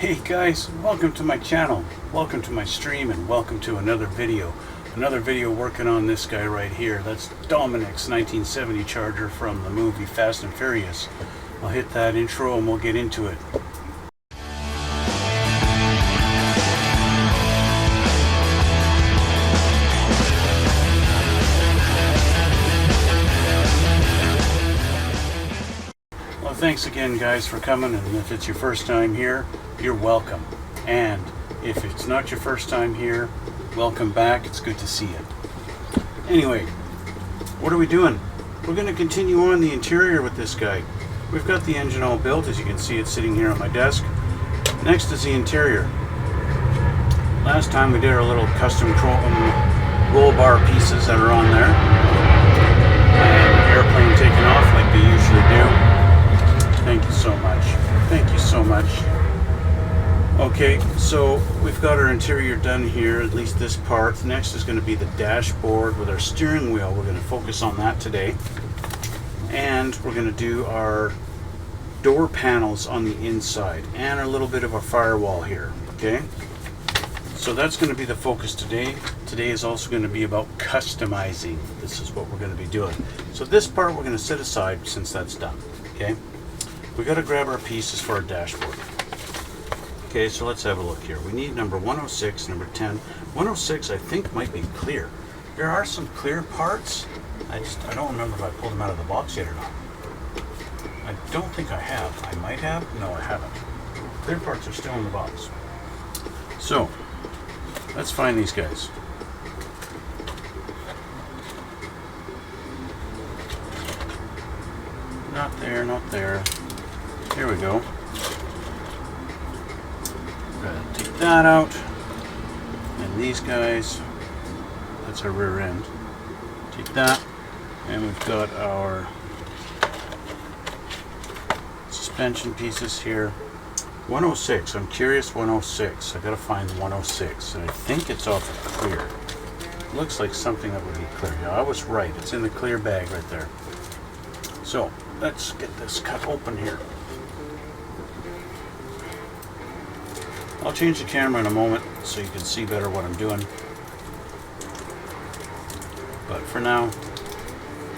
Hey guys, welcome to my channel, welcome to my stream, and welcome to another video. Another video working on this guy right here. That's Dominic's 1970 Charger from the movie Fast and Furious. I'll hit that intro and we'll get into it. Well, thanks again guys for coming, and if it's your first time here, you're welcome. And if it's not your first time here, welcome back. It's good to see you. Anyway, what are we doing? We're going to continue on the interior with this guy. We've got the engine all built. As you can see, it's sitting here on my desk. Next is the interior. Last time we did our little custom roll bar pieces that are on there. And airplane taking off like they usually do. Thank you so much. Thank you so much. Okay, so we've got our interior done here, at least this part. Next is going to be the dashboard with our steering wheel. We're going to focus on that today. And we're going to do our door panels on the inside and a little bit of a firewall here, okay? So that's going to be the focus today. Today is also going to be about customizing. This is what we're going to be doing. So this part we're going to set aside since that's done, okay? We've got to grab our pieces for our dashboard. Okay, so let's have a look here. We need number 106, number 10. 106 I think might be clear. There are some clear parts. I don't remember if I pulled them out of the box yet or not. I don't think I have. I might have. No, I haven't. Clear parts are still in the box. So, let's find these guys. Not there, not there. Here we go. Take that out, and these guys, that's our rear end. Take that, and we've got our suspension pieces here. 106, I'm curious, 106. I gotta find 106, and I think it's off of clear. Looks like something that would be clear. Yeah, I was right, it's in the clear bag right there. So, let's get this cut open here. I'll change the camera in a moment so you can see better what I'm doing. But for now,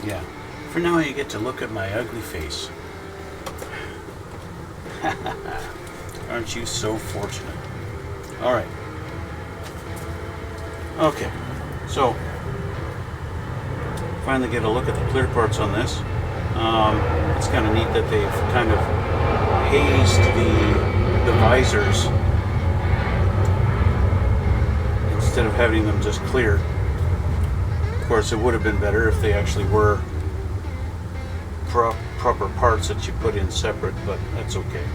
yeah. For now you get to look at my ugly face. Aren't you so fortunate? Alright. Okay. So, finally get a look at the clear parts on this. It's kind of neat that they've kind of hazed the visors instead of having them just clear. Of course, it would have been better if they actually were proper parts that you put in separate, but that's okay.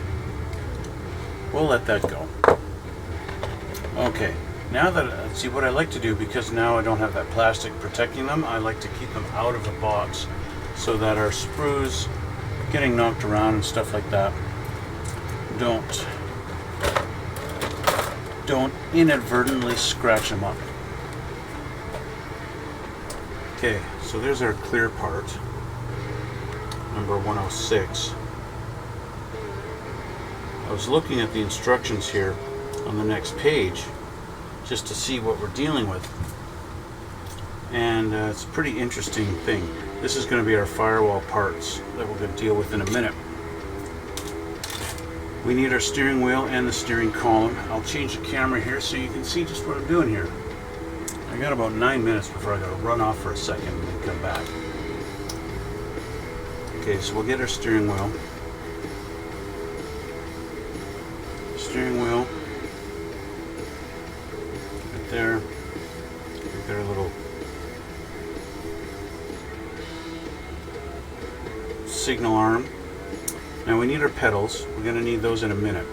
We'll let that go. Okay, now that, see what I like to do, because now I don't have that plastic protecting them, I like to keep them out of the box so that our sprues getting knocked around and stuff like that don't inadvertently scratch them up. Okay, so there's our clear part, number 106. I was looking at the instructions here on the next page just to see what we're dealing with, and it's a pretty interesting thing. This is going to be our firewall parts that we're going to deal with in a minute. We need our steering wheel and the steering column. I'll change the camera here so you can see just what I'm doing here. I got about 9 minutes before I got to run off for a second and then come back. Okay, so we'll get our steering wheel. Steering wheel. Right there. Right there, a little signal arm. Now we need our pedals. We're going to need those in a minute.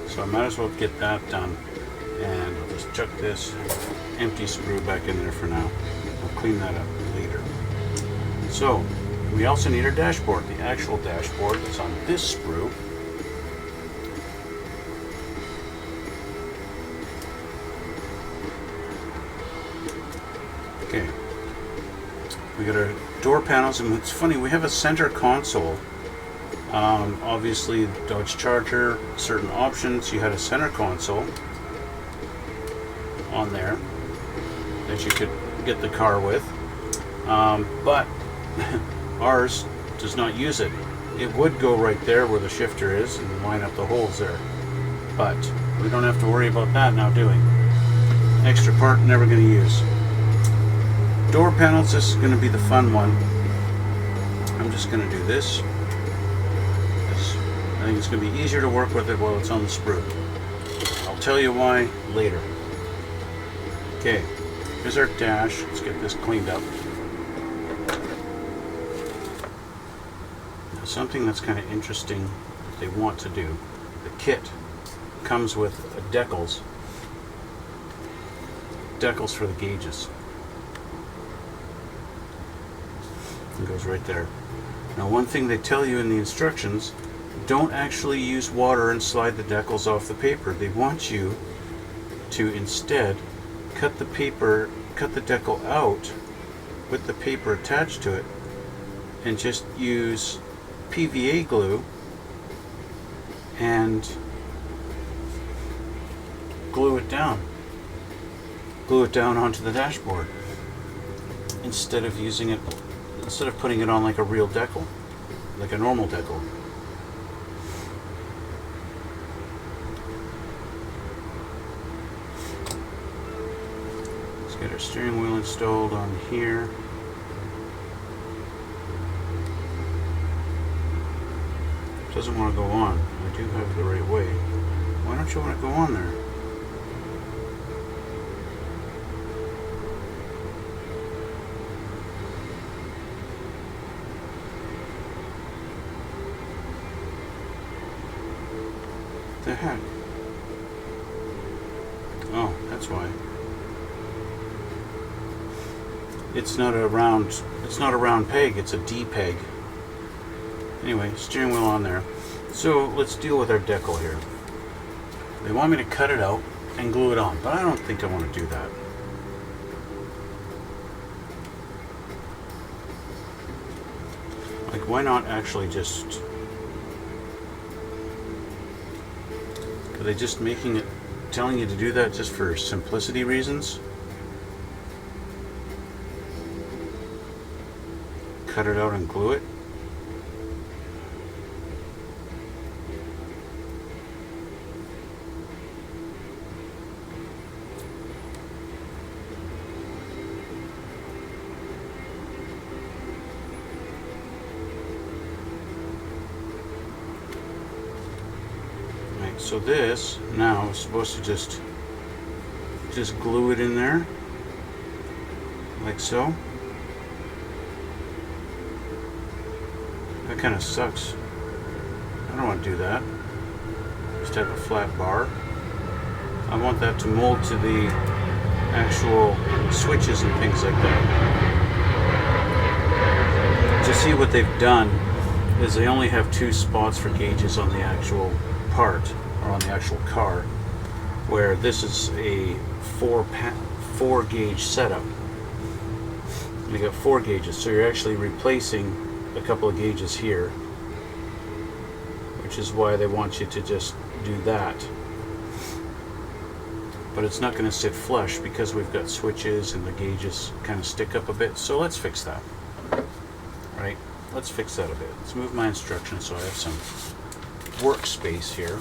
So I might as well get that done. And I'll just chuck this empty sprue back in there for now. I'll clean that up later. So we also need our dashboard. The actual dashboard that's on this sprue. Okay. We got our door panels, and it's funny, we have a center console Obviously, Dodge Charger, certain options. You had a center console on there that you could get the car with, but ours does not use it. It would go right there where the shifter is and line up the holes there, but we don't have to worry about that now, do we? Extra part, never going to use. Door panels, this is going to be the fun one. I'm just going to do this. I think it's going to be easier to work with it while it's on the sprue. I'll tell you why later. Okay, here's our dash. Let's get this cleaned up. Now, something that's kind of interesting that they want to do. The kit comes with decals. Decals for the gauges. It goes right there. Now, one thing they tell you in the instructions, don't actually use water and slide the decals off the paper. They want you to instead cut the decal out with the paper attached to it and just use PVA glue and glue it down onto the dashboard instead of putting it on like a real decal, like a normal decal. Let's get our steering wheel installed on here. It doesn't want to go on. I do have it the right way. Why don't you want to go on there? The heck? Oh, that's why. It's not a round peg, it's a D peg. Anyway, steering wheel on there. So let's deal with our decal here. They want me to cut it out and glue it on, but I don't think I want to do that. Like, why not actually just... Are they just telling you to do that just for simplicity reasons? Cut it out and glue it? So this now is supposed to just glue it in there, like so. That kind of sucks. I don't want to do that. Just have a flat bar. I want that to mold to the actual switches and things like that. To see what they've done is they only have 2 spots for gauges on the actual part, or on the actual car, where this is a 4 gauge setup. You got 4 gauges, so you're actually replacing a couple of gauges here, which is why they want you to just do that. But it's not going to sit flush because we've got switches and the gauges kind of stick up a bit. So let's fix that. Right? Let's fix that a bit. Let's move my instructions so I have some workspace here.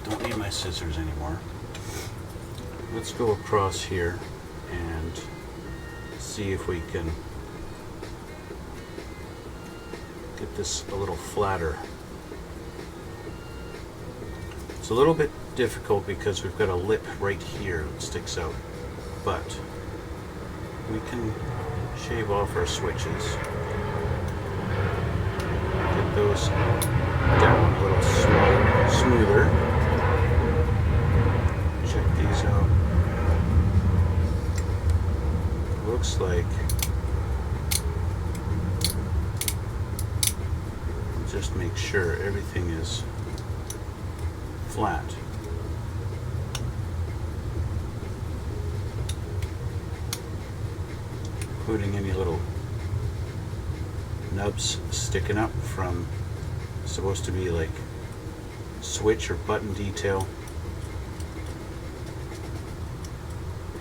Don't need my scissors anymore. Let's go across here and see if we can get this a little flatter. It's a little bit difficult because we've got a lip right here that sticks out, but we can shave off our switches. Get those down a little smoother. Check these out. Looks like, just make sure everything is flat. Including any little nubs sticking up from, supposed to be like switch or button detail.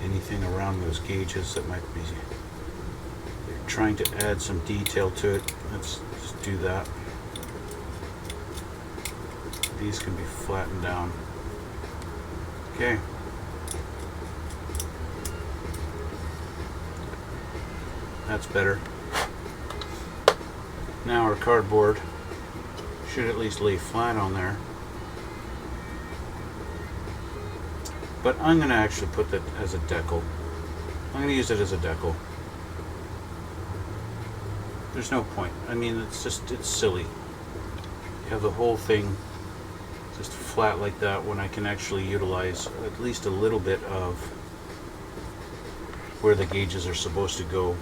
Anything around those gauges that might be trying to add some detail to it, let's just do that. These can be flattened down. Okay. That's better. Now our cardboard should at least lay flat on there. But I'm going to actually put that as a decal. I'm going to use it as a decal. There's no point. I mean, it's silly. You have the whole thing just flat like that when I can actually utilize at least a little bit of where the gauges are supposed to go.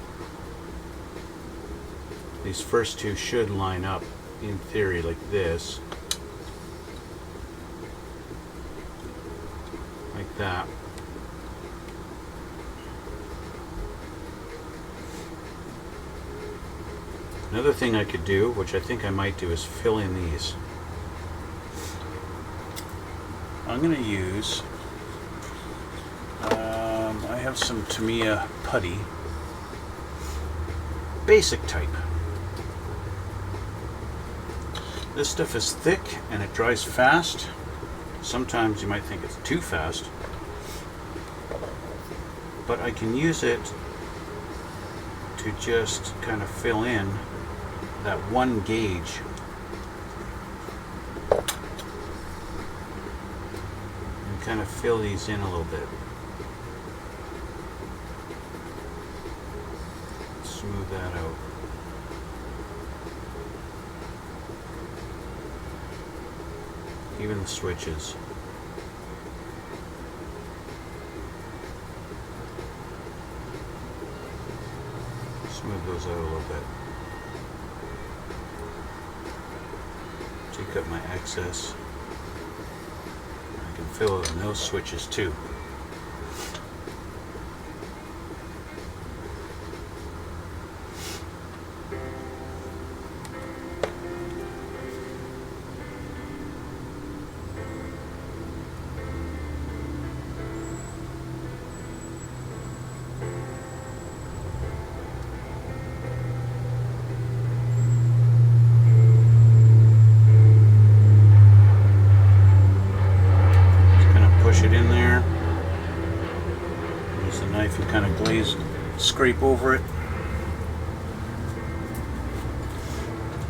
These first two should line up in theory like this. Like that. Another thing I could do, which I think I might do, is fill in these. I'm going to use, I have some Tamiya putty, basic type. This stuff is thick and it dries fast. Sometimes you might think it's too fast, but I can use it to just kind of fill in that one gauge. And kind of fill these in a little bit. Smooth that out. Even the switches. Smooth those out a little bit. Take up my excess. I can fill in those switches too. Kind of glaze, scrape over it.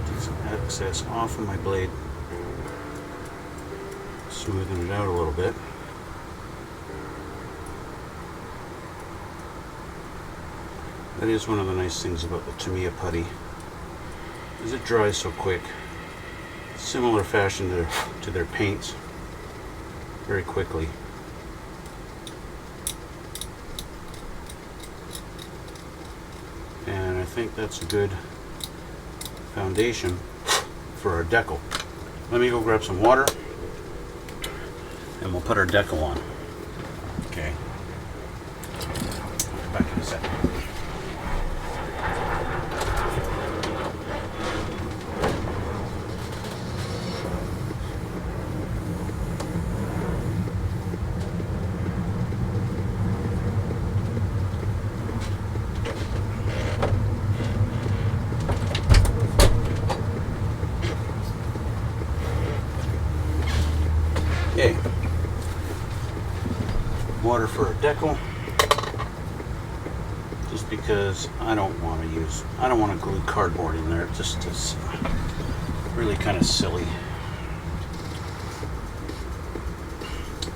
Take some excess off of my blade. Smoothing it out a little bit. That is one of the nice things about the Tamiya putty, is it dries so quick. Similar fashion to their paints, very quickly. And I think that's a good foundation for our decal. Let me go grab some water and we'll put our decal on. Okay. I'll come back in a second. Okay, water for a decal, just because I don't want to glue cardboard in there. It just is really kind of silly.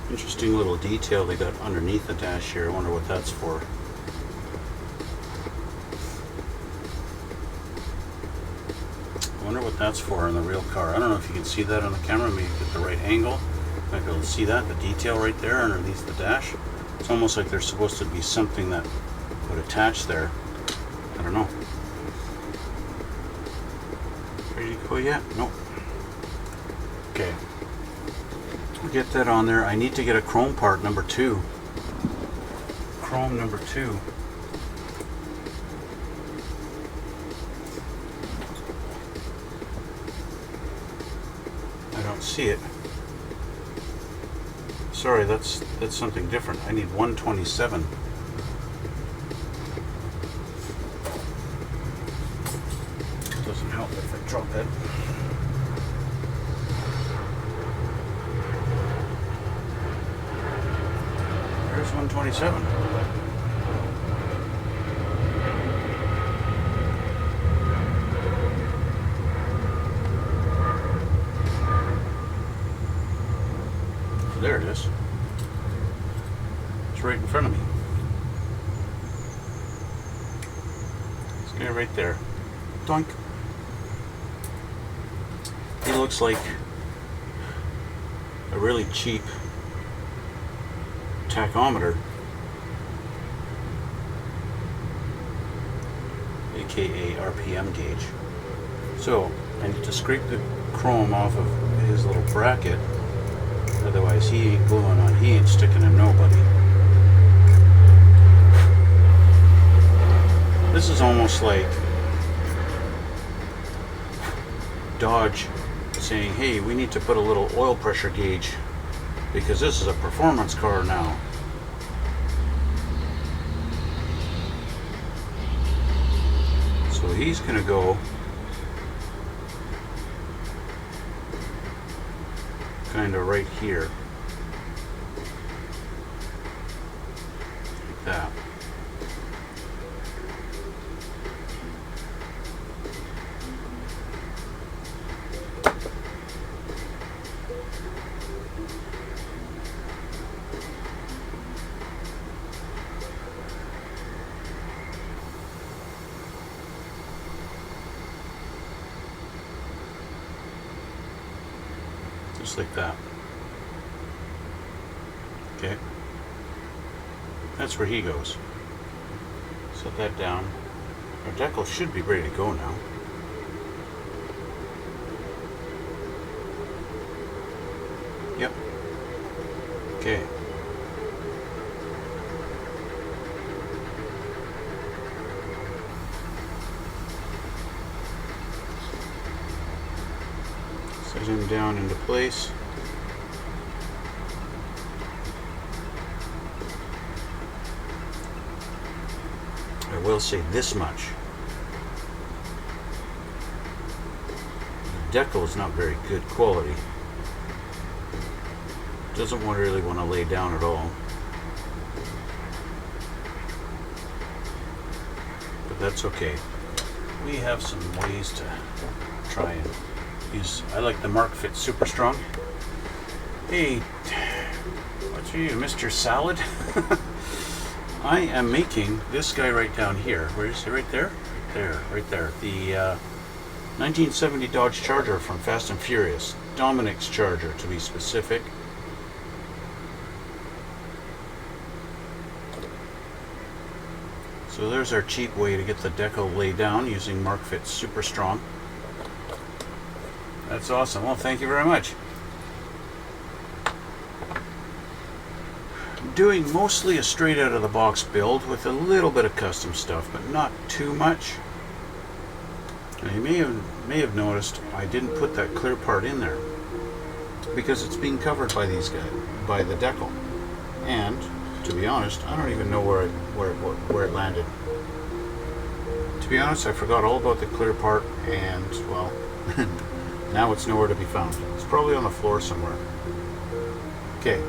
Interesting little detail they got underneath the dash here. I wonder what that's for. I wonder what that's for in the real car. I don't know if you can see that on the camera, maybe get the right angle. Might be able to see that, the detail right there underneath the dash. It's almost like there's supposed to be something that would attach there. I don't know. Ready to go yet? Nope. Okay. We'll get that on there. I need to get a chrome part number 2. Chrome number 2. see it. Sorry, that's something different. I need 127. Doesn't help if I drop it. There's 127. There it is. It's right in front of me. This guy right there. Doink. He looks like a really cheap tachometer, aka RPM gauge. So I need to scrape the chrome off of his little bracket. Otherwise, he ain't gluing on. He ain't sticking to nobody. This is almost like Dodge saying, hey, we need to put a little oil pressure gauge because this is a performance car now. So he's going to go kind of right here, like that. Just like that. Okay. That's where he goes. Set that down. Our decal should be ready to go now. Yep. Okay. Set him down into place. I will say this much. The decal is not very good quality. Doesn't really want to lay down at all. But that's okay. We have some ways to try and use. I like the Mark Fit Super Strong. Hey, what's you, Mr. Salad? I am making this guy right down here. Where is he? Right there? Right there, right there. The 1970 Dodge Charger from Fast and Furious. Dominic's Charger, to be specific. So there's our cheap way to get the decal laid down using Mark Fit Super Strong. That's awesome. Well, thank you very much. Doing mostly a straight out of the box build with a little bit of custom stuff, but not too much. Now, you may have noticed I didn't put that clear part in there because it's being covered by these guys, by the decal. And to be honest, I don't even know where it landed. To be honest, I forgot all about the clear part, and well, now it's nowhere to be found. It's probably on the floor somewhere. Okay.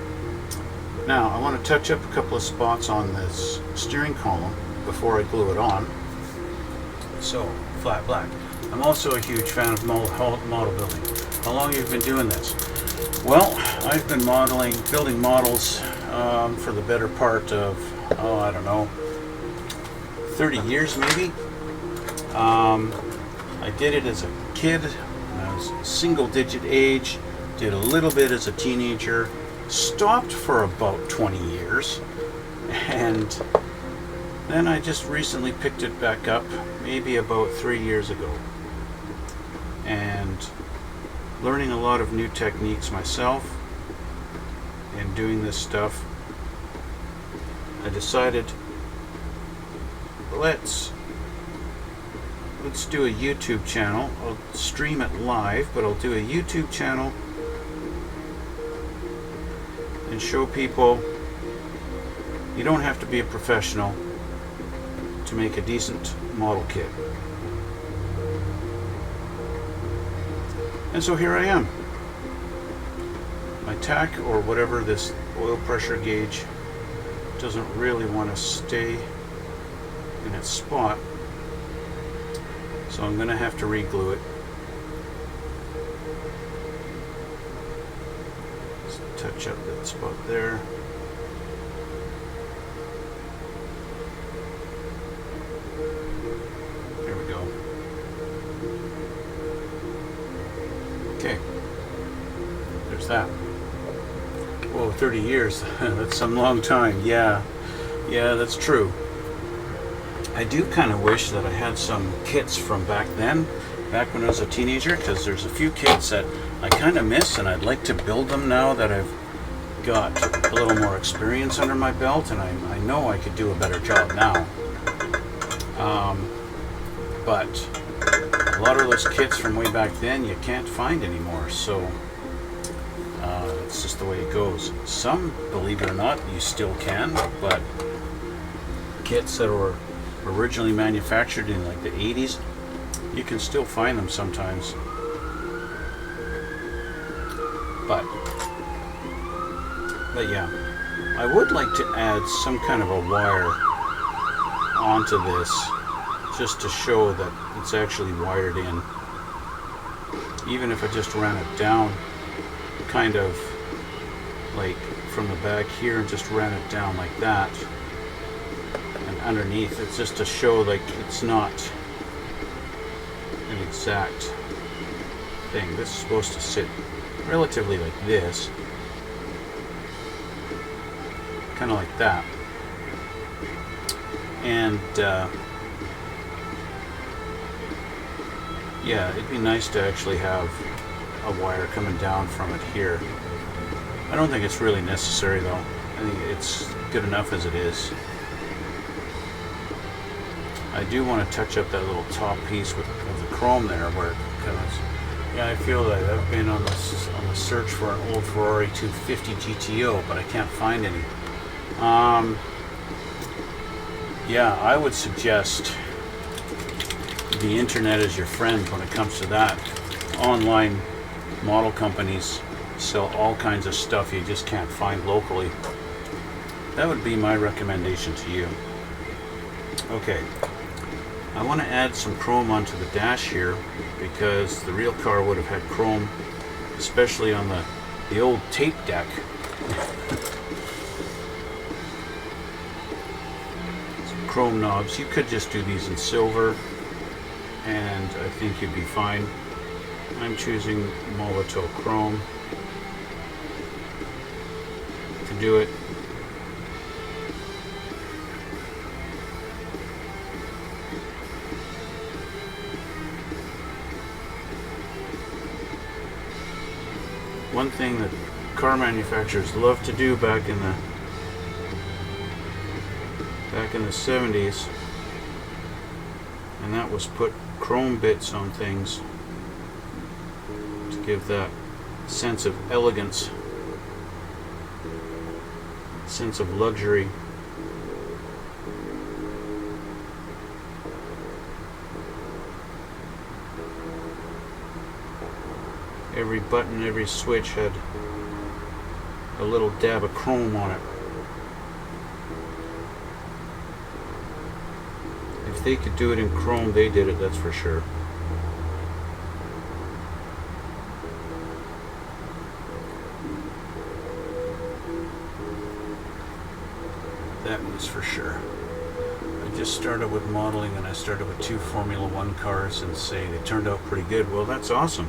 Now, I want to touch up a couple of spots on this steering column before I glue it on. So, flat black. I'm also a huge fan of model building. How long have you been doing this? Well, I've been building models for the better part of, I don't know, 30 years maybe. I did it as a kid, when I was single digit age, did a little bit as a teenager, stopped for about 20 years, and then I just recently picked it back up, maybe about 3 years ago, and learning a lot of new techniques myself and doing this stuff, I decided let's do a YouTube channel. I'll stream it live, but I'll do a YouTube channel and show people you don't have to be a professional to make a decent model kit. And so here I am. My tack, or whatever, this oil pressure gauge, doesn't really want to stay in its spot, so I'm going to have to re-glue it. Just touch up that spot there. There we go. Okay, there's that. Whoa, 30 years, that's some long time. Yeah, that's true. I do kind of wish that I had some kits from back then, back when I was a teenager, because there's a few kits that I kind of miss, and I'd like to build them now that I've got a little more experience under my belt, and I know I could do a better job now. But a lot of those kits from way back then you can't find anymore, so it's just the way it goes. Some, believe it or not, you still can, but kits that were originally manufactured in like the 80s, you can still find them sometimes. But yeah, I would like to add some kind of a wire onto this, just to show that it's actually wired in. Even if I just ran it down, kind of like from the back here, and just ran it down like that, and underneath, it's just to show like it's not an exact thing. This is supposed to sit relatively like this, kind of like that, and yeah, it'd be nice to actually have a wire coming down from it here. I don't think it's really necessary though. I think it's good enough as it is. I do want to touch up that little top piece of the chrome there, where it comes. Yeah, I feel that I've been on the search for an old Ferrari 250 GTO, but I can't find any. Yeah, I would suggest the internet is your friend when it comes to that. Online model companies sell all kinds of stuff you just can't find locally. That would be my recommendation to you. Okay, I want to add some chrome onto the dash here, because the real car would have had chrome, especially on the old tape deck. Some chrome knobs. You could just do these in silver, and I think you'd be fine. I'm choosing Molotov Chrome to do it. One thing that car manufacturers love to do back in the 70s, and that was put chrome bits on things to give that sense of elegance, sense of luxury. Every button, every switch had a little dab of chrome on it. If they could do it in chrome, they did it, that's for sure. That was for sure. I just started with modeling, and I started with 2 Formula One cars, and say they turned out pretty good. Well, that's awesome.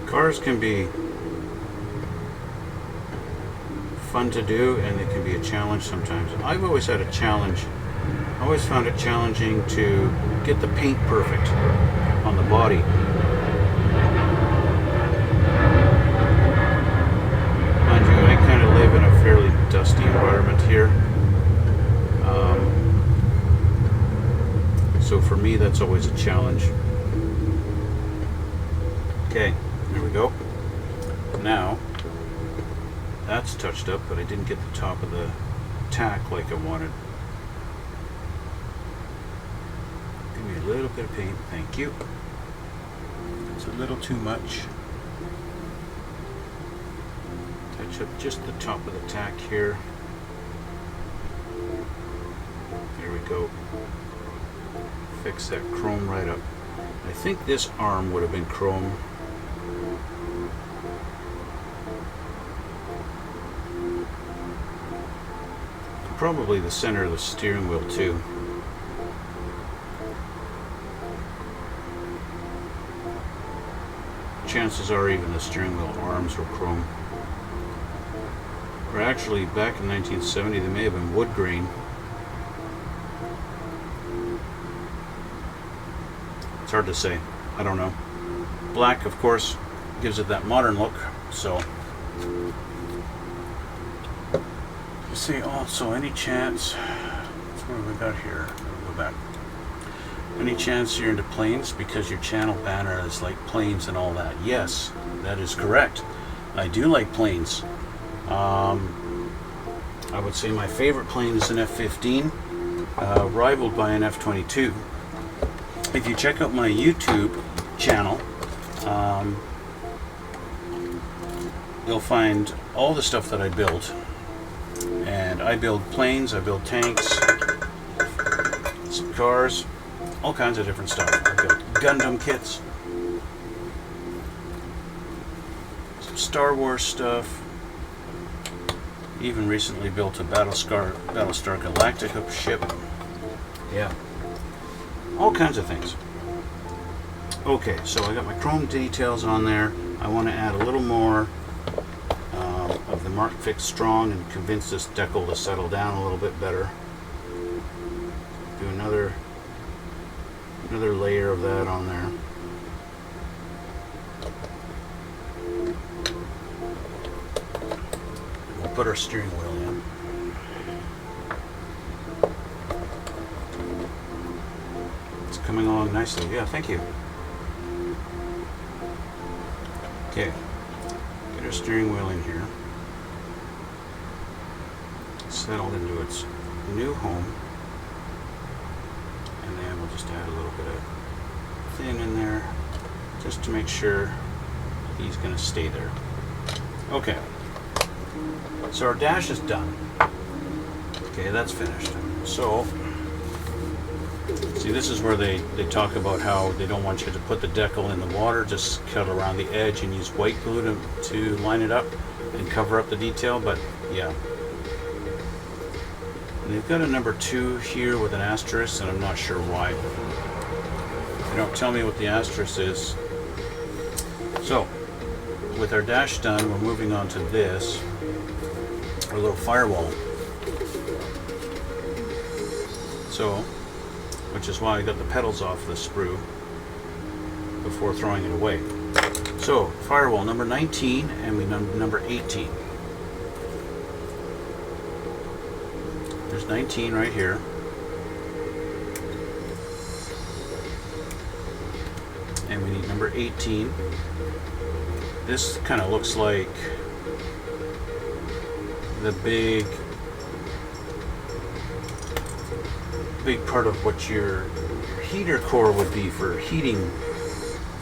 Cars can be fun to do, and they can be a challenge sometimes. I've always had a challenge. I always found it challenging to get the paint perfect on the body. Mind you, I kind of live in a fairly dusty environment here. So for me, that's always a challenge. Okay, there we go. Now, that's touched up, but I didn't get the top of the tack like I wanted. Give me a little bit of paint, thank you. It's a little too much. Touch up just the top of the tack here. There we go. Fix that chrome right up. I think this arm would have been chrome. Probably the center of the steering wheel too. Chances are even the steering wheel arms were chrome. Or actually, back in 1970 they may have been wood grain. It's hard to say. I don't know. Black, of course, gives it that modern look, so. You see also, any chance, what have we got here? We'll go back. Any chance you're into planes because your channel banner is like planes and all that? Yes, that is correct. I do like planes. I would say my favorite plane is an F-15, rivaled by an F-22. If you check out my YouTube channel, you'll find all the stuff that I build. And I build planes, I build tanks, some cars, all kinds of different stuff. I build Gundam kits, some Star Wars stuff, even recently built a Battlestar Galactica ship. Yeah. All kinds of things. Okay, so I got my chrome details on there. I want to add a little more of the Mark Fix Strong and convince this decal to settle down a little bit better. Do another layer of that on there. We'll put our steering wheel in. Coming along nicely. Yeah, thank you. Okay, get our steering wheel in here. Settled into its new home. And then we'll just add a little bit of thin in there just to make sure he's going to stay there. Okay, so our dash is done. Okay, that's finished. So, see, this is where they talk about how they don't want you to put the decal in the water, just cut around the edge and use white glue to line it up and cover up the detail, but yeah. And they've got a number 2 here with an asterisk, and I'm not sure why. They don't tell me what the asterisk is. So, with our dash done, we're moving on to this, our little firewall. So, which is why I got the pedals off the sprue before throwing it away. So, firewall number 19 and we number 18. There's 19 right here. And we need number 18. This kind of looks like the big part of what your heater core would be for heating,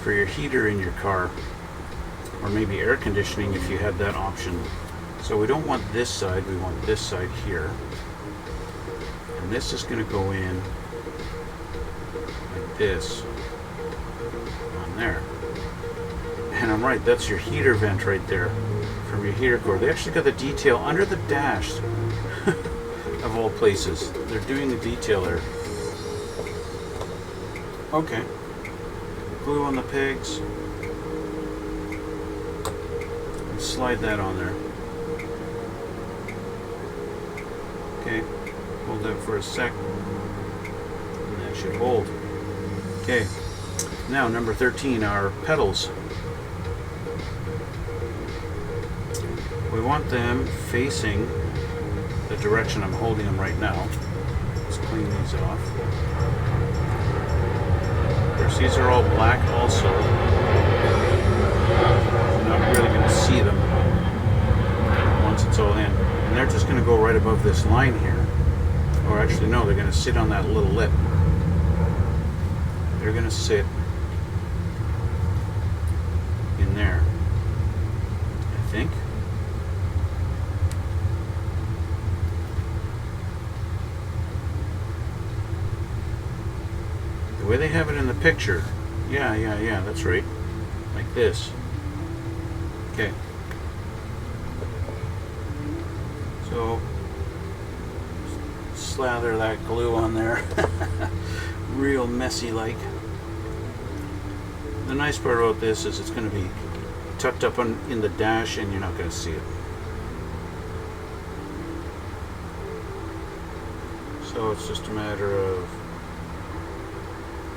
for your heater in your car, or maybe air conditioning if you had that option. So we don't want this side, we want this side here. And this is going to go in like this on there. And I'm right, that's your heater vent right there from your heater core. They actually got the detail under the dash. Of all places, they're doing the detail there. Okay, glue on the pegs and slide that on there. Okay, hold that for a sec and that should hold. Okay, now number 13, our pedals. We want them facing the direction I'm holding them right now. Let's clean these off. Of course, these are all black also. you're not really going to see them once it's all in. And they're just going to go right above this line here. Or actually, no, they're going to sit on that little lip. They're going to sit in there, I think. The way they have it in the picture, yeah, that's right. Like this. Okay. So, slather that glue on there. Real messy like. The nice part about this is it's going to be tucked up in the dash and you're not going to see it. So it's just a matter of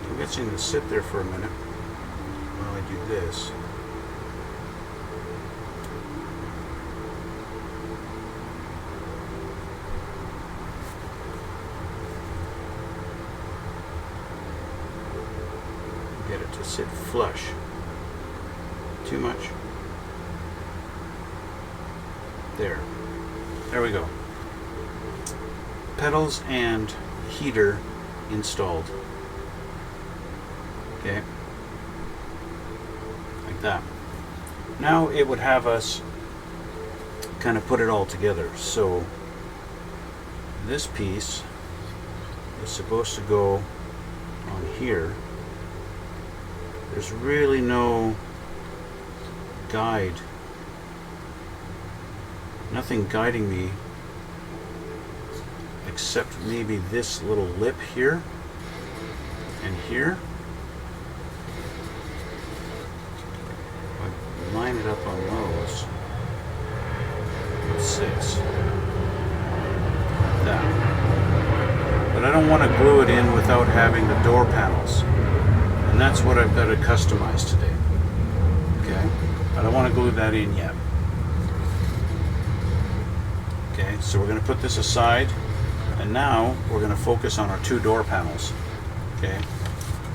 convincing to sit there for a minute while I do this. Get it to sit flush. Too much. There. There we go. Pedals and heater installed. Okay. Like that. Now it would have us kind of put it all together. So this piece is supposed to go on here. There's really no guide. Nothing guiding me except maybe this little lip here and here. I line it up on those. 6. Like that. But I don't want to glue it in without having the door panels. And that's what I've got to customize today. Okay? I don't want to glue that in yet. Okay, so we're going to put this aside, and now we're going to focus on our 2 door panels. Okay?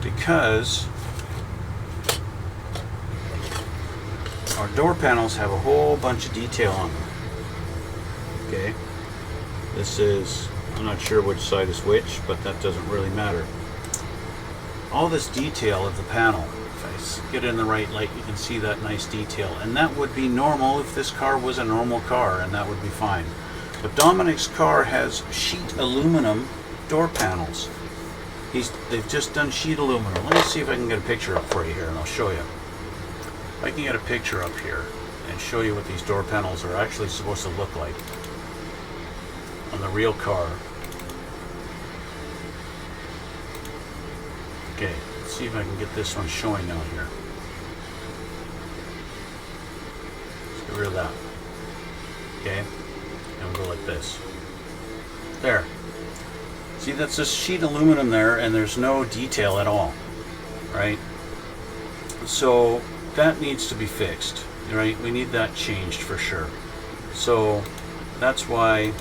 Because our door panels have a whole bunch of detail on them. Okay? This is, I'm not sure which side is which, but that doesn't really matter. All this detail of the panel, if I get it in the right light, you can see that nice detail. And that would be normal if this car was a normal car, and that would be fine. But Dominic's car has sheet aluminum door panels. They've just done sheet aluminum. Let me see if I can get a picture up for you here, and I'll show you. If I can get a picture up here and show you what these door panels are actually supposed to look like on the real car. Okay, let's see if I can get this one showing out here. Let's get rid of that. Okay, and we'll go like this. There. See, that's just sheet aluminum there, and there's no detail at all, right? So that needs to be fixed, right? We need that changed for sure. So that's why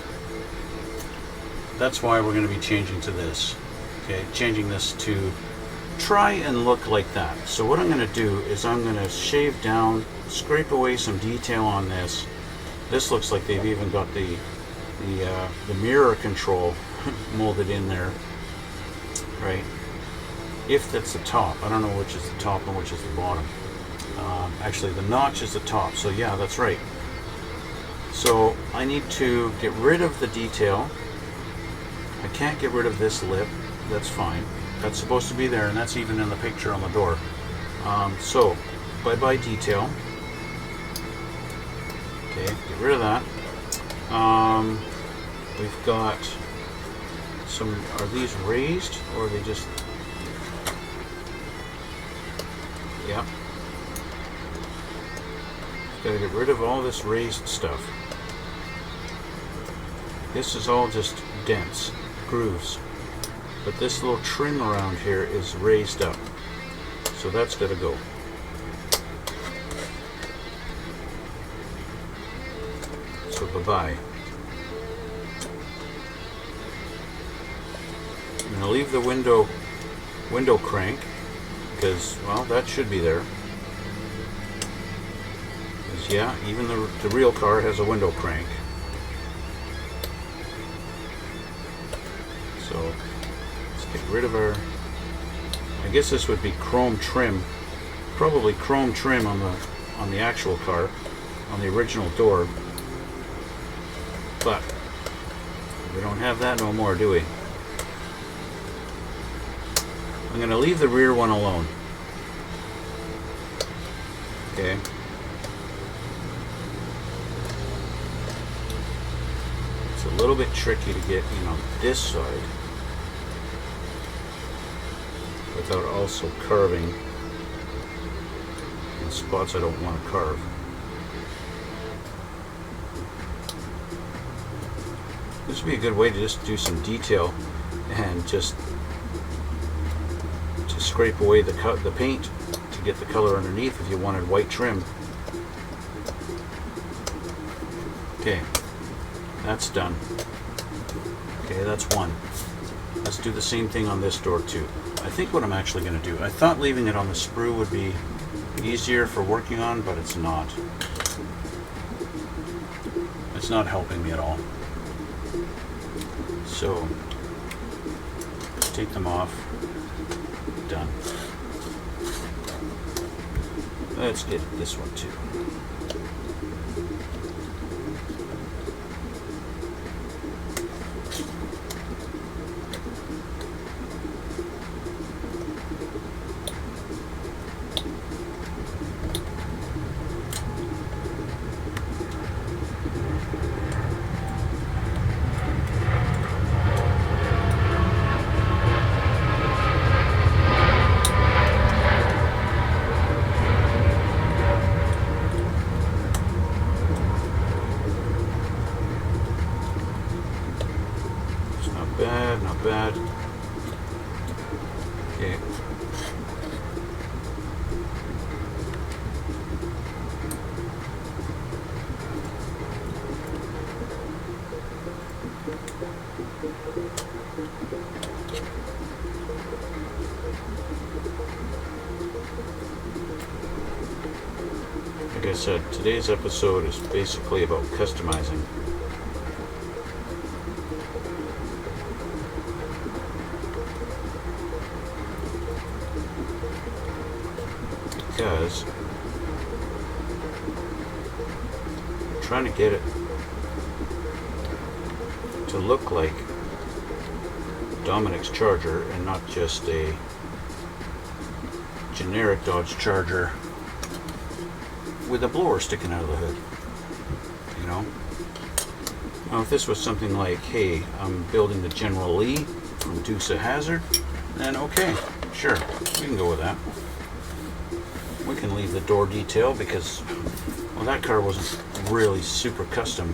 we're going to be changing to this. Okay, changing this to try and look like that. So what I'm going to do is I'm going to shave down, scrape away some detail on this. This looks like they've even got the mirror control molded in there, right? If that's the top. I don't know which is the top and which is the bottom. Actually, the notch is the top, so yeah, that's right. So I need to get rid of the detail. I can't get rid of this lip. That's fine. That's supposed to be there, and that's even in the picture on the door. So, bye-bye detail. Okay, get rid of that. We've got some, are these raised, or are they just, yep. Got to get rid of all this raised stuff. This is all just dents, grooves. But this little trim around here is raised up. So that's got to go. So bye-bye. I'm going to leave the window crank because, well, that should be there. Yeah, even the real car has a window crank. So let's get rid of our, I guess this would be chrome trim, probably chrome trim on the actual car, on the original door, but we don't have that no more, do we? I'm going to leave the rear one alone. Okay. It's a little bit tricky to get in on this side without also carving in spots I don't want to carve. This would be a good way to just do some detail and just to scrape away the paint to get the color underneath if you wanted white trim. Okay, that's done. Okay, that's one. Let's do the same thing on this door too. I think what I'm actually going to do, I thought leaving it on the sprue would be easier for working on, but it's not. It's not helping me at all. So, take them off. Done. Let's get this one too. Not bad. Okay. Like I said, today's episode is basically about customizing. Because I'm trying to get it to look like Dominic's Charger and not just a generic Dodge Charger with a blower sticking out of the hood. You know? Now if this was something like, hey, I'm building the General Lee from Dukes of Hazzard, then okay, sure, we can go with that. We can leave the door detail because, well, that car wasn't really super custom.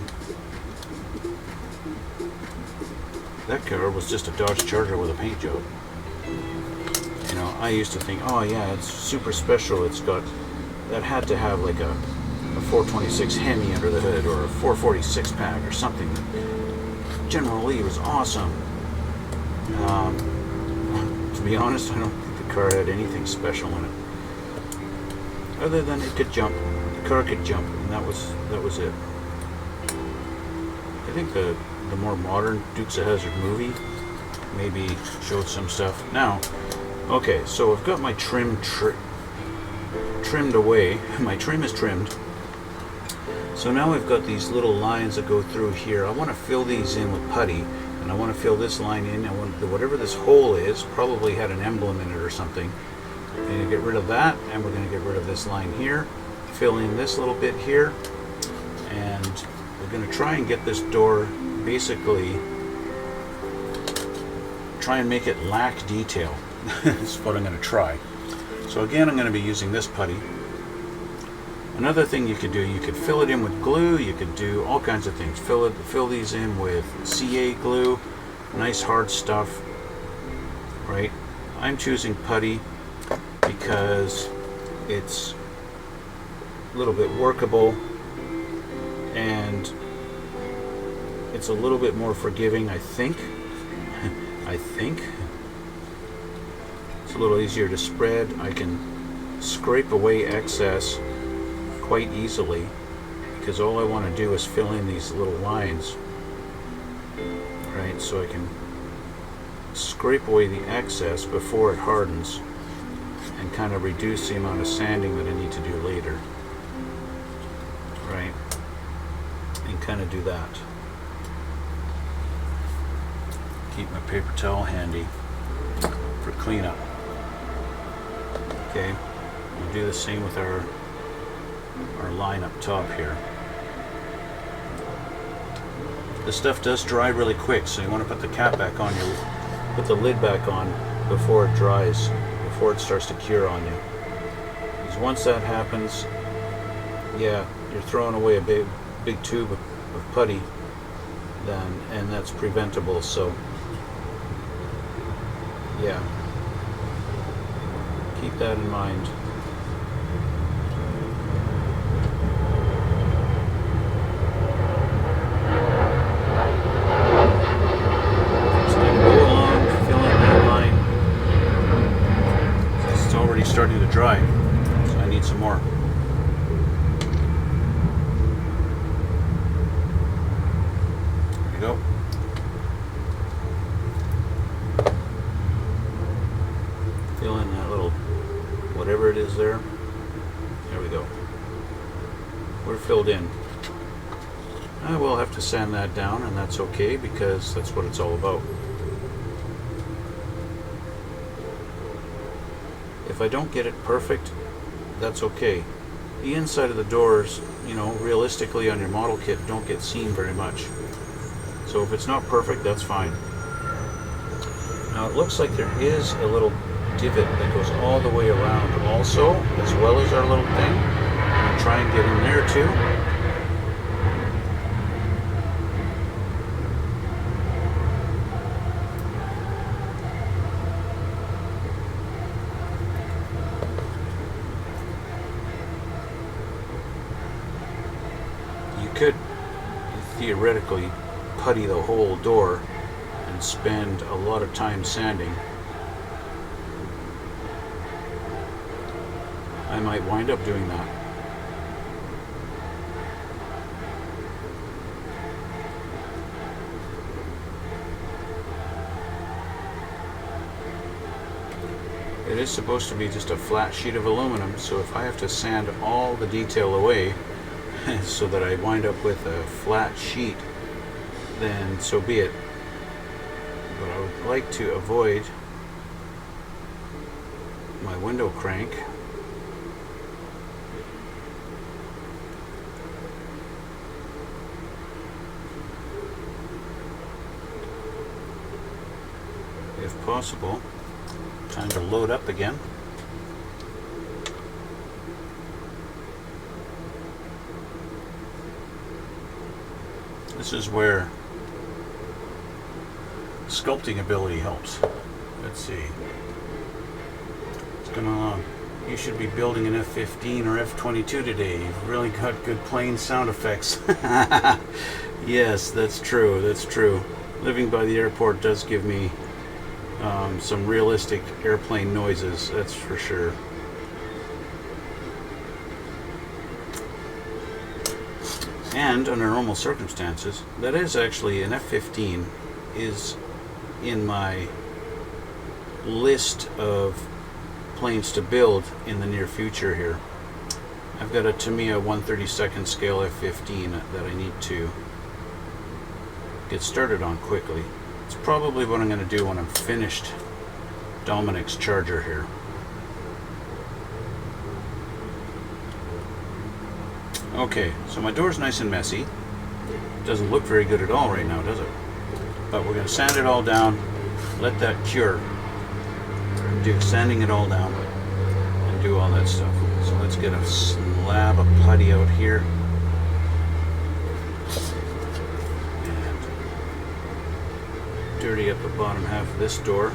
That car was just a Dodge Charger with a paint job. You know, I used to think, oh yeah, it's super special. It's got, that had to have like a 426 Hemi under the hood or a 446 pack or something. General Lee was awesome. To be honest, I don't think the car had anything special in it. Other than it could jump, the car could jump, and that was it. I think the more modern Dukes of Hazzard movie maybe showed some stuff. Now, okay, so I've got my trim trimmed away. My trim is trimmed. So now I've got these little lines that go through here. I want to fill these in with putty, and I want to fill this line in. I want whatever this hole is, probably had an emblem in it or something. We're going to get rid of that, and we're going to get rid of this line here, fill in this little bit here, and we're going to try and get this door, basically try and make it lack detail. That's what I'm going to try. So again, I'm going to be using this putty. Another thing you could do, you could fill it in with glue, you could do all kinds of things. Fill these in with CA glue, nice hard stuff, right? I'm choosing putty because it's a little bit workable and it's a little bit more forgiving, I think. I think. It's a little easier to spread. I can scrape away excess quite easily because all I want to do is fill in these little lines, right, so I can scrape away the excess before it hardens and kind of reduce the amount of sanding that I need to do later, right, and kind of do that. Keep my paper towel handy for cleanup. Okay, we'll do the same with our line up top here. This stuff does dry really quick, so you want to put the cap back on put the lid back on before it dries, before it starts to cure on you. Because once that happens, yeah, you're throwing away a big tube of putty then, and that's preventable. So yeah, keep that in mind. Starting to dry, so I need some more. There we go. Fill in that little whatever it is there. There we go. We're filled in. I will have to sand that down, and that's okay, because that's what it's all about. If I don't get it perfect, that's okay. The inside of the doors, you know, realistically on your model kit, don't get seen very much. So if it's not perfect, that's fine. Now it looks like there is a little divot that goes all the way around also, as well as our little thing. I'm going to try and get in there too. Could theoretically putty the whole door and spend a lot of time sanding. I might wind up doing that. It is supposed to be just a flat sheet of aluminum, so if I have to sand all the detail away so that I wind up with a flat sheet, then so be it. But I would like to avoid my window crank. If possible. Time to load up again. This is where sculpting ability helps. Let's see. What's going on? You should be building an F-15 or F-22 today. You've really got good plane sound effects. Yes, that's true. That's true. Living by the airport does give me some realistic airplane noises, that's for sure. And under normal circumstances, that is actually an F-15 is in my list of planes to build in the near future here. I've got a Tamiya 1/32 scale F-15 that I need to get started on quickly. It's probably what I'm going to do when I'm finished Dominic's Charger here. Okay, so my door's nice and messy. Doesn't look very good at all right now, does it? But we're going to sand it all down, let that cure. Do sanding it all down and do all that stuff. So let's get a slab of putty out here. And dirty up the bottom half of this door.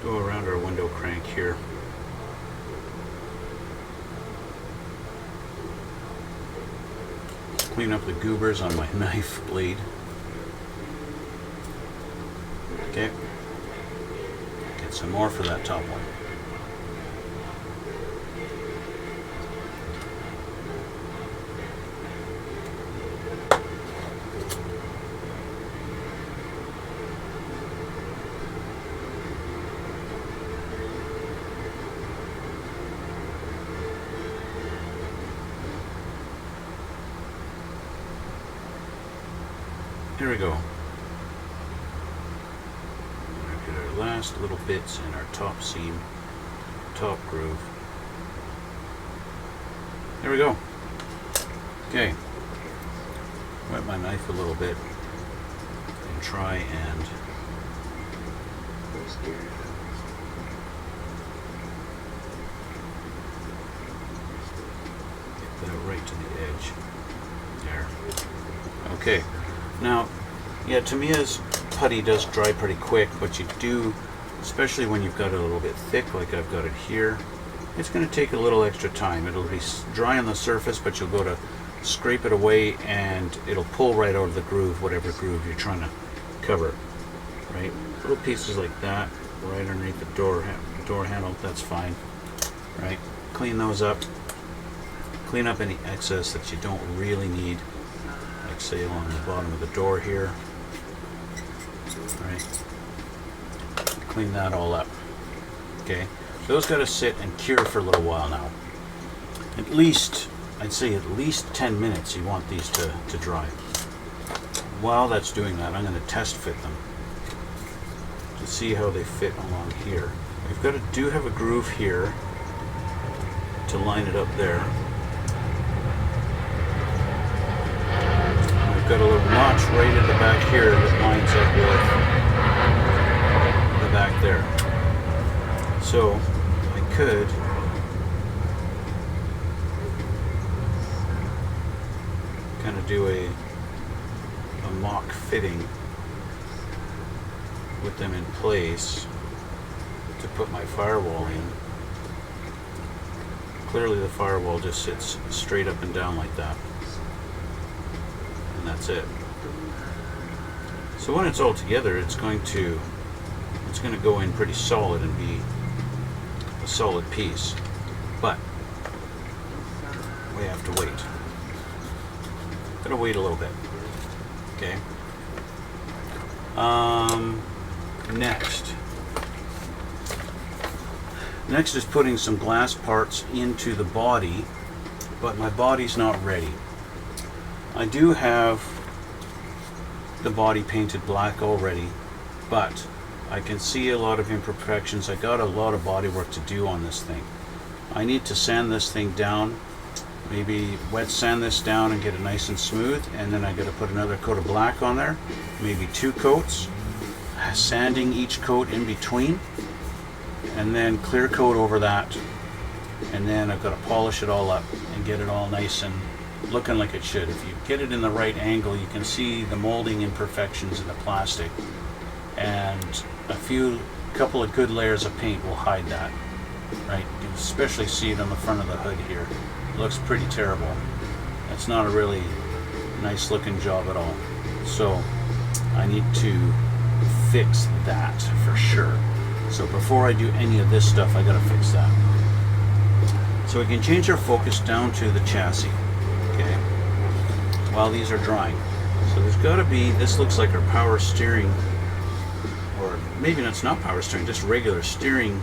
Go around our window crank here. clean up the goobers on my knife blade. Okay. Get some more for that top one. Here we go. Get our last little bits in our top seam, top groove. There we go. Okay. Wet my knife a little bit and try and get that right to the edge. There. Okay. Now, yeah, Tamiya's putty does dry pretty quick, but you do, especially when you've got it a little bit thick, like I've got it here, it's going to take a little extra time. It'll be dry on the surface, but you'll go to scrape it away and it'll pull right out of the groove, whatever groove you're trying to cover, right? Little pieces like that, right underneath the door handle, that's fine, right? Clean those up. Clean up any excess that you don't really need. Say along the bottom of the door here, right? Clean that all up. Okay, those got to sit and cure for a little while now. At least, I'd say at least 10 minutes you want these to dry. While that's doing that, I'm going to test fit them to see how they fit along here. We've got to have a groove here to line it up there. Got a little notch right at the back here that lines up with the back there. So I could kind of do a mock fitting with them in place to put my firewall in. Clearly the firewall just sits straight up and down like that. And that's it. So when it's all together, it's going to go in pretty solid and be a solid piece. But we have to wait. Gotta wait a little bit. Okay. Next is putting some glass parts into the body, but my body's not ready. I do have the body painted black already, but I can see a lot of imperfections. I got a lot of body work to do on this thing. I need to sand this thing down, maybe wet sand this down and get it nice and smooth, and then I got to put another coat of black on there, maybe 2 coats, sanding each coat in between, and then clear coat over that, and then I've got to polish it all up and get it all nice and looking like it should. If you get it in the right angle, you can see the molding imperfections in the plastic, and a couple of good layers of paint will hide that, right? You can especially see it on the front of the hood here. It looks pretty terrible. It's not a really nice looking job at all. So I need to fix that for sure. So before I do any of this stuff, I gotta fix that. So we can change our focus down to the chassis, okay, while these are drying. So there's gotta be, this looks like our power steering, or maybe it's not power steering, just regular steering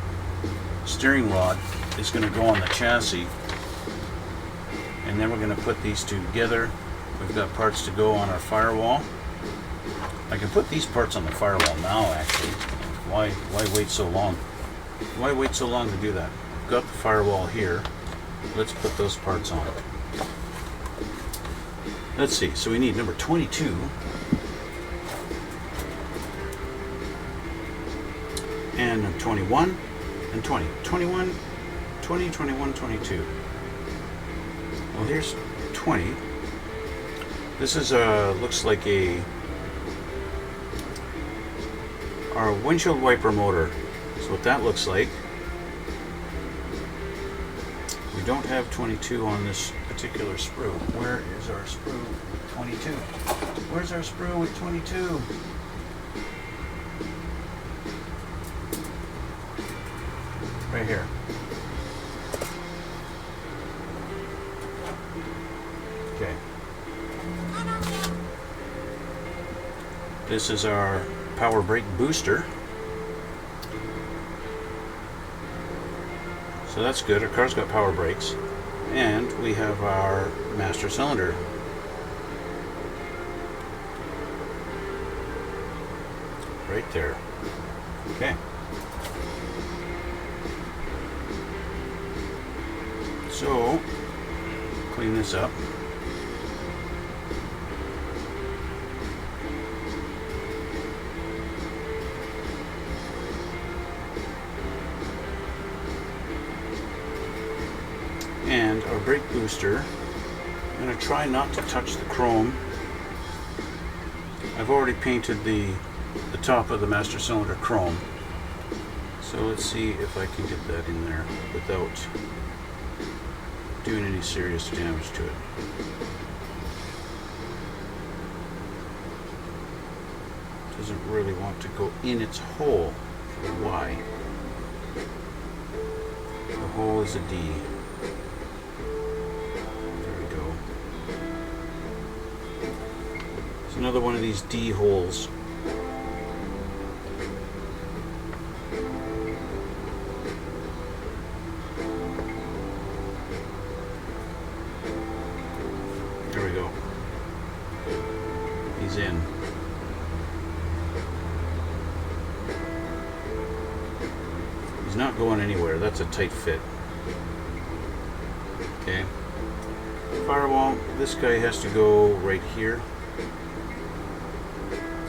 rod is gonna go on the chassis. And then we're gonna put these two together. We've got parts to go on our firewall. I can put these parts on the firewall now, actually. Why wait so long? Why wait so long to do that? I've got the firewall here. Let's put those parts on. Let's see, so we need number 22. And 21 and 20. 21, 20, 21, 22. Well, here's 20. This is looks like our windshield wiper motor. So what that looks like. We don't have 22 on this particular sprue. Where is our sprue 22? Where's our sprue with 22? Right here. Okay. This is our power brake booster. So that's good. Our car's got power brakes. And we have our master cylinder. Right there. Okay. So, clean this up. And our brake booster, I'm going to try not to touch the chrome. I've already painted the top of the master cylinder chrome. So let's see if I can get that in there without doing any serious damage to it. Doesn't really want to go in its hole. Why? The hole is a D. There we go. It's another one of these D holes. There we go. He's in. He's not going anywhere. That's a tight fit. Okay. Firewall, this guy has to go right here.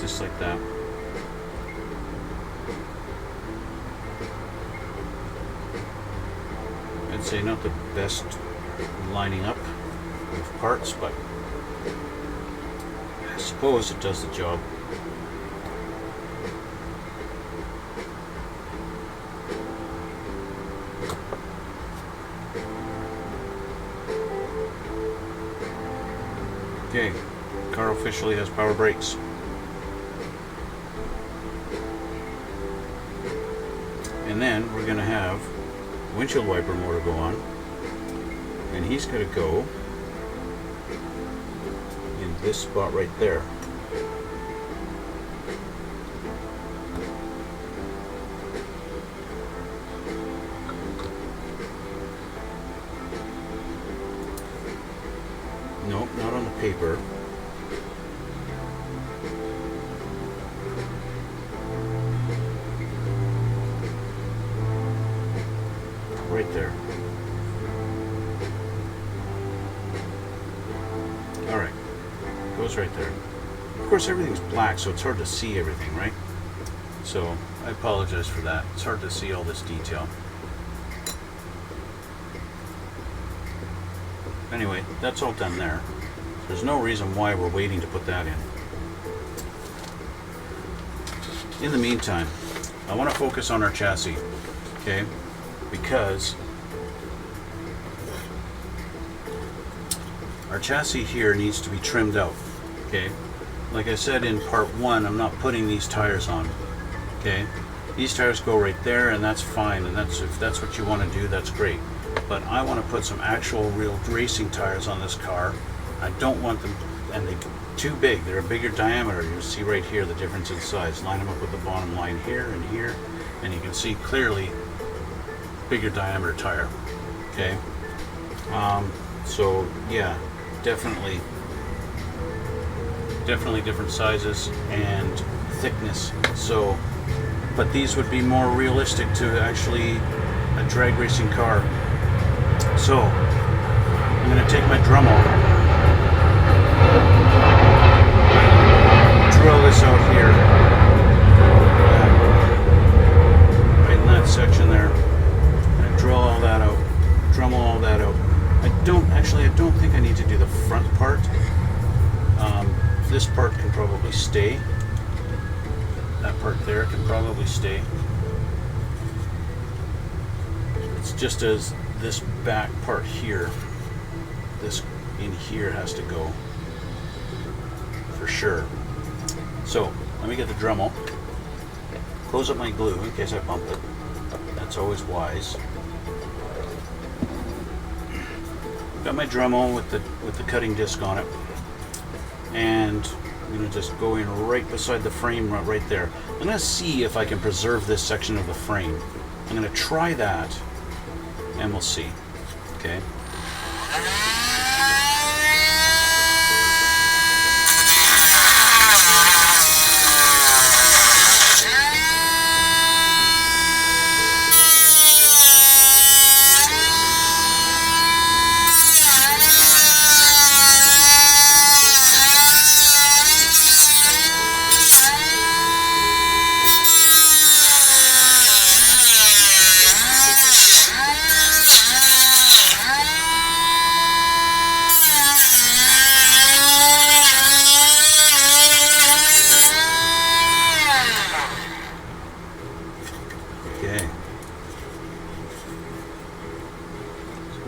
Just like that. I'd say not the best lining up of parts, but I suppose it does the job. Okay, car officially has power brakes. And then we're going to have windshield wiper motor go on, and he's going to go in this spot right there. Nope, not on the paper. Right there. Alright, goes right there. Of course, everything's black, so it's hard to see everything, right? So, I apologize for that. It's hard to see all this detail. Anyway, that's all done there. There's no reason why we're waiting to put that in. In the meantime, I want to focus on our chassis, okay? Because our chassis here needs to be trimmed out, okay? Like I said in part 1, I'm not putting these tires on, okay? These tires go right there, and that's fine, and if that's what you want to do, that's great. But I want to put some actual real racing tires on this car. I don't want them, and they're too big. They're a bigger diameter. You'll see right here the difference in size. Line them up with the bottom line here, and you can see clearly bigger diameter tire. Okay. So yeah, definitely different sizes and thickness. So, but these would be more realistic to actually a drag racing car. So I'm going to take my Dremel, drill this out here, right in that section there, and drill all that out, Dremel all that out. I don't think I need to do the front part. This part can probably stay. That part there can probably stay. It's just as this back part here this in here has to go for sure. So let me get the Dremel, close up my glue in case I bump it. That's always wise. Got my Dremel with the cutting disc on it, and I'm going to just go in right beside the frame right there. I'm going to see if I can preserve this section of the frame. I'm going to try that, and we'll see. Okay.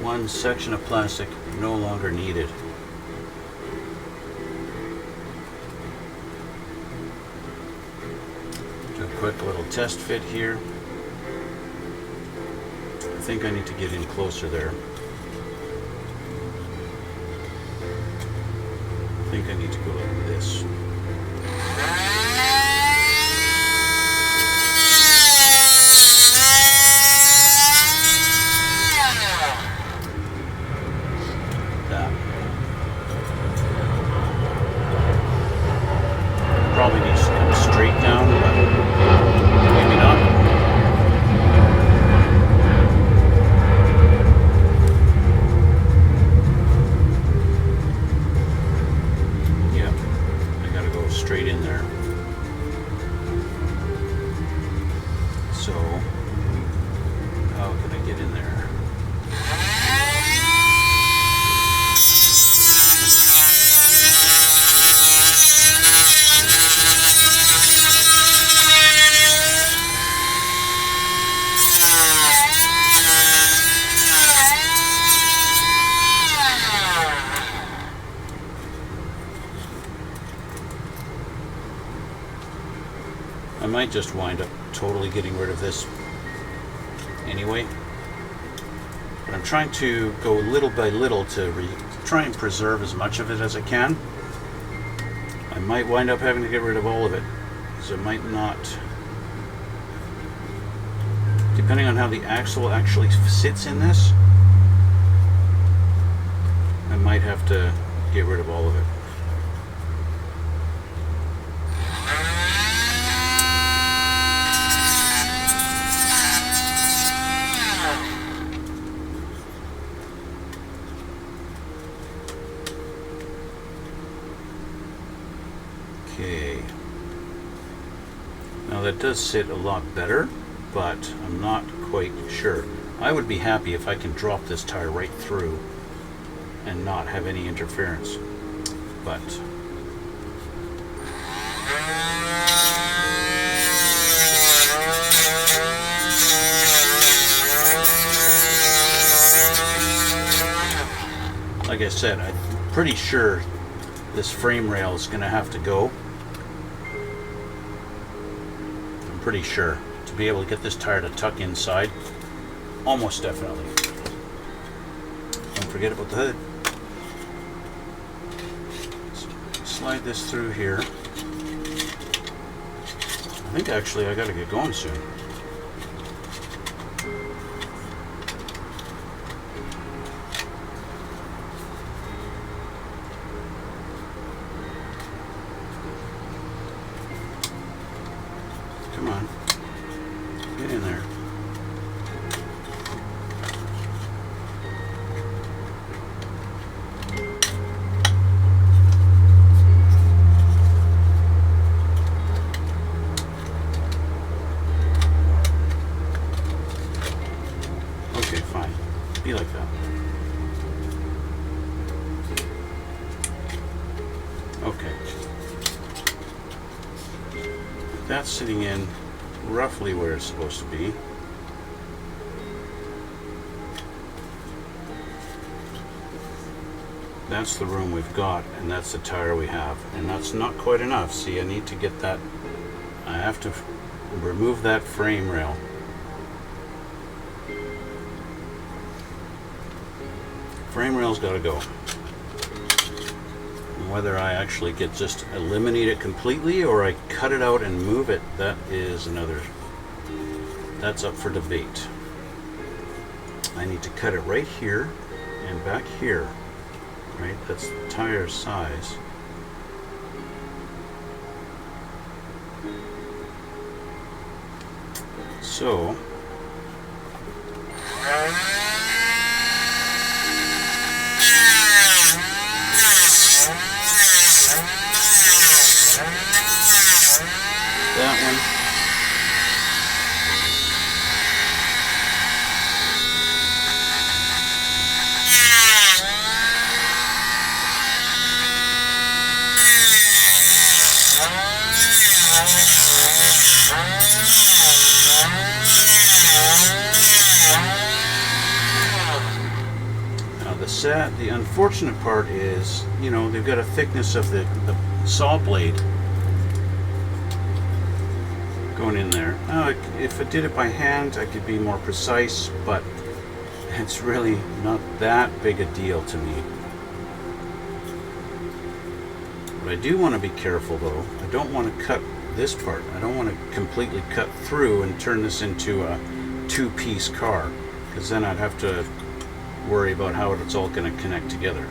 One section of plastic no longer needed. Do a quick little test fit here. I think I need to get in closer there. I think I need to go like this. Probably needs to come straight down, but maybe not. Yeah, I gotta go straight in there. So, how can I get in there? I might just wind up totally getting rid of this anyway, but I'm trying to go little by little to try and preserve as much of it as I can. I might wind up having to get rid of all of it, because it might not, depending on how the axle actually sits in this, I might have to get rid of all of it. Okay, now that does sit a lot better, but I'm not quite sure. I would be happy if I can drop this tire right through and not have any interference, but like I said, I'm pretty sure this frame rail is going to have to go. I'm pretty sure, to be able to get this tire to tuck inside. Almost definitely. Don't forget about the hood. Slide this through here. I think actually I got to get going soon. Come on, get in there. Okay, fine. Be like that. Okay. That's sitting in roughly where it's supposed to be. That's the room we've got, and that's the tire we have, and that's not quite enough. See, I need to get that, I have to remove that frame rail. Frame rail's got to go. Whether I actually get just eliminate it completely or I cut it out and move it, that is another, that's up for debate. I need to cut it right here and back here, right? That's the tire size. So that one. Now the unfortunate part is, you know, they've got a thickness of the saw blade going in there. Now, if I did it by hand, I could be more precise, but it's really not that big a deal to me. But I do want to be careful though. I don't want to cut this part. I don't want to completely cut through and turn this into a two-piece car, because then I'd have to worry about how it's all going to connect together.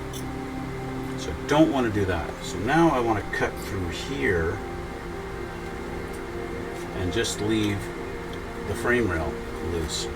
So I don't want to do that. So now I want to cut through here and just leave the frame rail loose.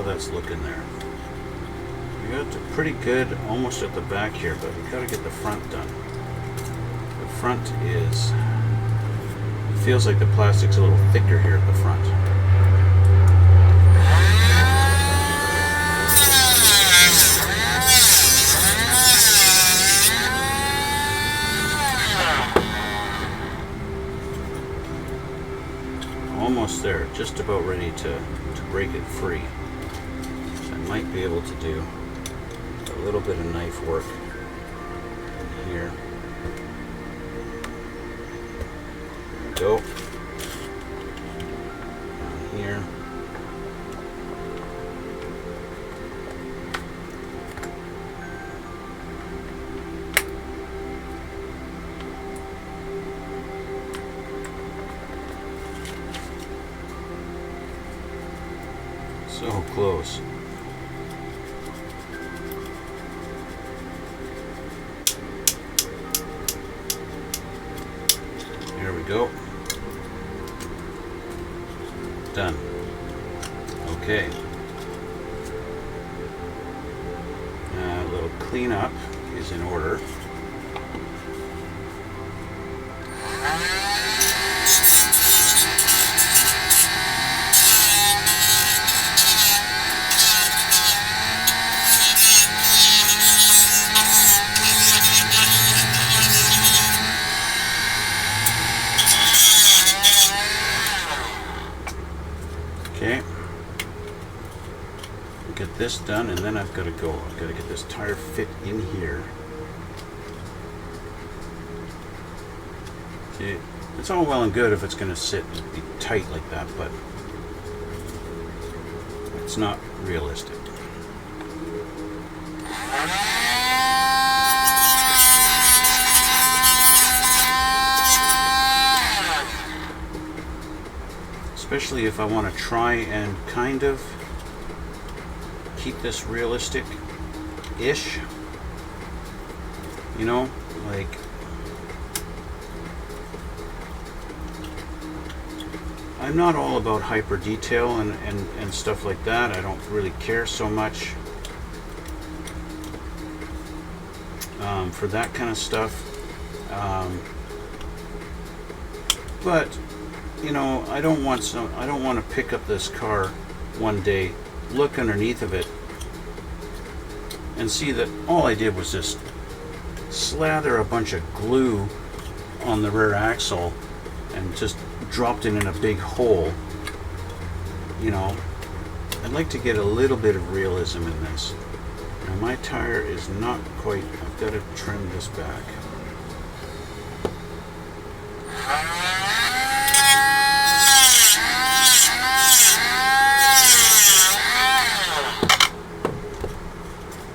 That's looking there. We got it pretty good almost at the back here, but we got to get the front done. The front is, it feels like the plastic's a little thicker here at the front. Almost there, just about ready to break it free. Might be able to do a little bit of knife work in here. There we go. Down here. So close. Go. Done. Okay. A little cleanup is in order. Okay, get this done, and then I've got to go. I've got to get this tire fit in here. See, it's all well and good if it's going to sit and be tight like that, but it's not realistic. Especially if I want to try and kind of keep this realistic-ish, you know, like I'm not all about hyper detail and stuff like that. I don't really care so much for that kind of stuff. But you know, I don't want to pick up this car one day, look underneath of it, and see that all I did was just slather a bunch of glue on the rear axle and just dropped it in a big hole. You know, I'd like to get a little bit of realism in this. Now my tire is not quite, I've got to trim this back.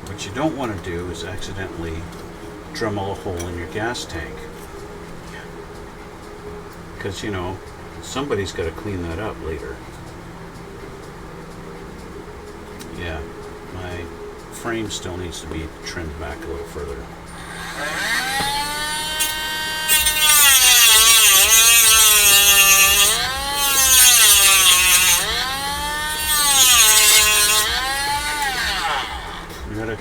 What you don't want to do is accidentally Dremel a hole in your gas tank, because you know somebody's got to clean that up later. Yeah, my frame still needs to be trimmed back a little further. You gotta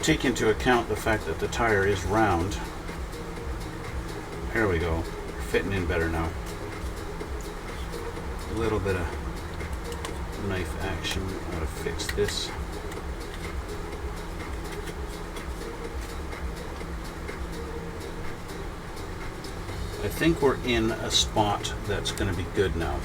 take into account the fact that the tire is round. There we go, fitting in better now. A little bit of knife action, how to fix this. I think we're in a spot that's going to be good now.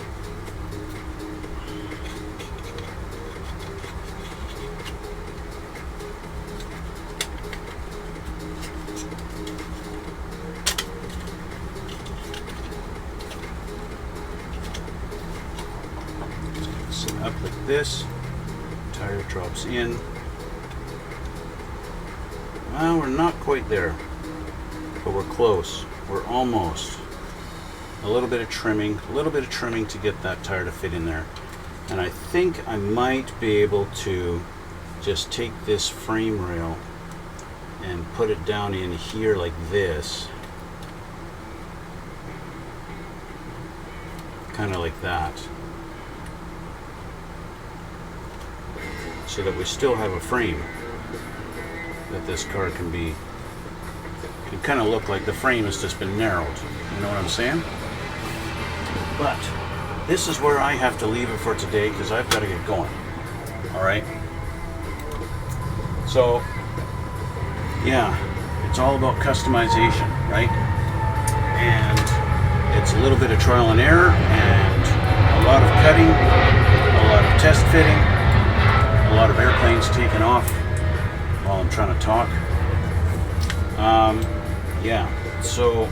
Up like this, tire drops in. Well, we're not quite there, but we're close. We're almost. A little bit of trimming to get that tire to fit in there. And I think I might be able to just take this frame rail and put it down in here like this. Kind of like that. So that we still have a frame that this car can kind of look like the frame has just been narrowed. You know what I'm saying? But this is where I have to leave it for today because I've got to get going. All right. So yeah, it's all about customization, right? And it's a little bit of trial and error and a lot of cutting, a lot of test fitting, a lot of airplanes taken off while I'm trying to talk. Yeah, so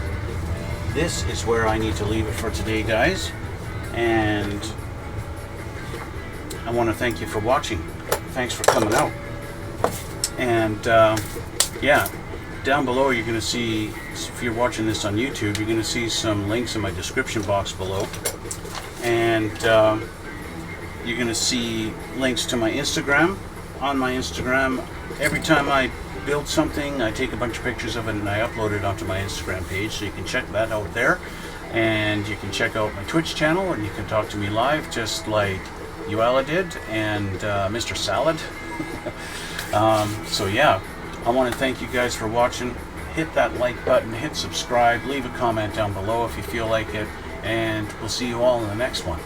this is where I need to leave it for today, guys. And I want to thank you for watching. Thanks for coming out. And yeah, down below you're going to see, if you're watching this on YouTube, you're going to see some links in my description box below. And you're going to see links to my Instagram. On my Instagram, every time I build something, I take a bunch of pictures of it and I upload it onto my Instagram page, so you can check that out there. And you can check out my Twitch channel and you can talk to me live just like Uella did and Mr. Salad. So yeah, I want to thank you guys for watching. Hit that like button, hit subscribe, leave a comment down below if you feel like it, and we'll see you all in the next one.